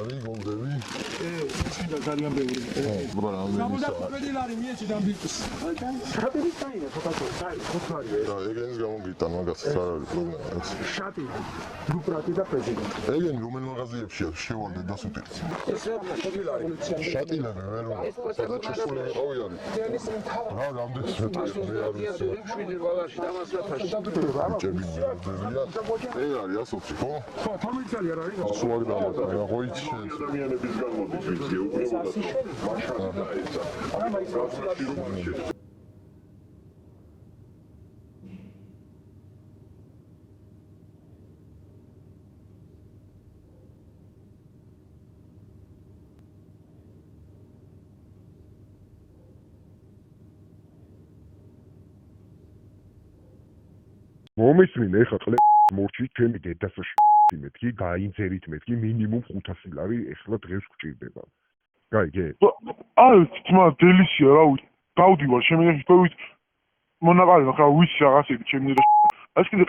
არის გოლდები. ისინი ძალიან ბევრი. ეგენის გამოგიტან მაგას არ არის პრობლემა. შატი, დუპრატი და პრეზიდენტი. ეგენი რომელ მაღაზიებშია შევალდე დასუტეთ. შატილები ვერ უნდა. სადაც შესული ყავი არის. რა რამდენი მეტრი მე არ ვიცი. 7 ბალაში დამასათაში. ჭები მე არის ასოთი ხო? ხო, 12 წელი არ არის? სუარი დამატა. რა ხოიც ადამიანების გამოდის ვიცი უბრალოდ მაშინ დაეცა. მომისმინე ეხა ყლე მორჩი ჩემი დედასაში მეთქი გაინძერით მეთქი მინიმუმ 500 ლარი ეხლა დღეს გჭირდება. გაიგე? აი, თმა დელისია რა ვიცი. გავდივარ შემიძლია შევით მონაყარი რა ვიცი რაღაცები ჩემი და ეს კიდე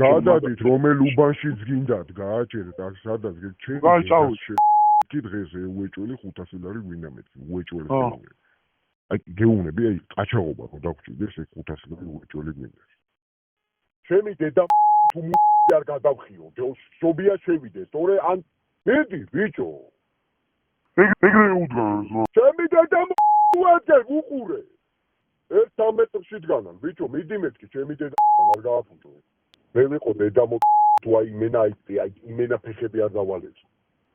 გადადით რომელ უბანშიც გინდათ გააჩერეთ აქ სადაც ჩემი აი წავიდე კი დღეს უეჭველი 500 ლარი გვინდა მეთქი უეჭველი აი გეუნები აი ყაჩაღობა რომ დაგჭირდეს ეს 500 ლარი უეჭველი გვინდა ჩემი დედა თუ არ გადავხიო შობია შევიდე თორე ან მედი ბიჭო ეგრე უდგას ჩემი დედა უაძე უყურე 1 მეტრში დგანან ბიჭო მიდი მეთქი ჩემი დედა არ გააფუჭო მე ვიყო დედა თუ აი იმენა აი იმენა ფეხები არ დავალეჭ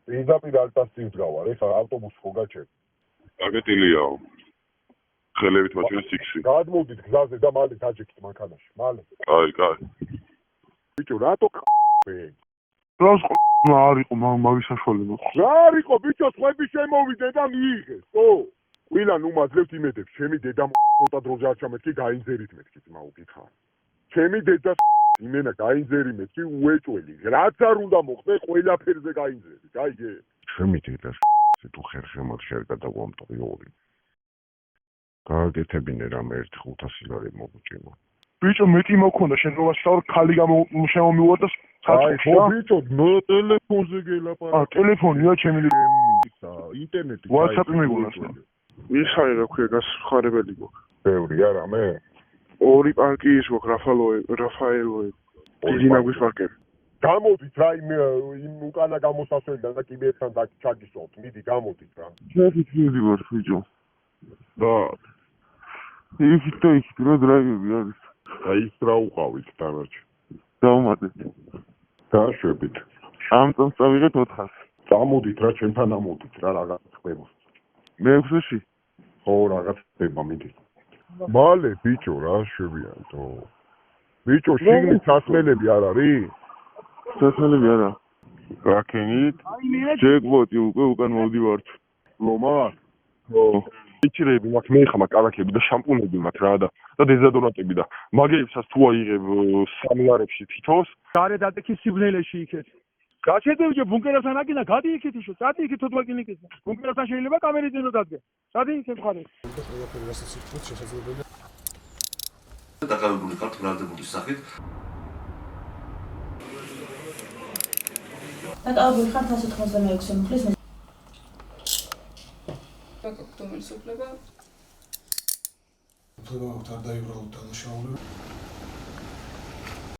პირდაპირ ალტასი ვდგავარ ეხა ავტობუსი ხო გაჩერდა აგეტილიაო ხელებით მაჩვენე სიქსი გადმოვდით გზაზე და მალე დაჯექით მანქანაში მალე კაი ბიჭო რატო რას არ იყო მაგის საშუალება რა არ იყო ბიჭო სხვები შემოვიდე და მიიღეს ხო ვილა ნუ მაძლევთ იმედებს ჩემი დედა ცოტა დროზე არ ჩამეთქი გაინძერით მეთქი ძმა უკითხა ჩემი დედა იმენა გაინძერი მეთქი უეჭველი რაც არ უნდა მოხდე ყველაფერზე გაინძერი გაიგე ჩემი დედა თუ ხერხემად შენ გადაგვამტყი ორი გააკეთებინე რამე 500 ლარი მოგუჭიმა ბიჭო მეტი მოქონდა შენ რომ ასწავლ ხალი შემომივარდა საწყისში ხო ბიჭო ტელეფონზე გელაპარაკე ტელეფონია ჩემი ინტერნეტი WhatsApp-ი მეგონასა მიხარი რა ქვია გასხარებელი გქონდა ბევრი არა მე ორი პარკი ის გქონდა რაფაელოე ძინაგვის პარკები გამოდით რა იმ უკანა გამოსასვლელიდან და კიბერთან ჩაგისვავთ მიდი გამოდით რა ჩაკით მიდივარ ბიჭო და იქით რა დრაივები არის აი ის რა უყავით დანარჩენ დავუმატეთ დაშვებით ამ წამს წავიღეთ 400 წამოდით რა ჩემთან ამოდით რა რაღაც ხდება მე-6-ში ხო რაღაც ხდება მიდი მალე ბიჭო რა შვებიანო ბიჭო შიგნით სასმელები არ არის სასმელები არა რაკენით ჯეკპოტი უკვე უკან მოვდივართ ლომა ხო იჩირები მაქვს მე ხმა კალაკები და შამპუნები მაქვს რა და დეზოდორანტები და მაგეებსაც თუ აიღებ 3 ლარებში თითოს გარე დადექი სიბნელეში იქეთ გაჩერდები ბუნკერასთან აგინა გადი იქით ისო წადი იქით თოთვა კლინიკით ბუნკერასთან შეიძლება კამერით ძინო დადგე წადი იქით მხარე ყველაფერი რასაც იწვევს შესაძლებელია დაკავებული ხართ ბრალდებული სახით დაკავებული ხართ 196 მუხლის Как кто-нибудь суплева? Суплева, тогда и брал, там начал.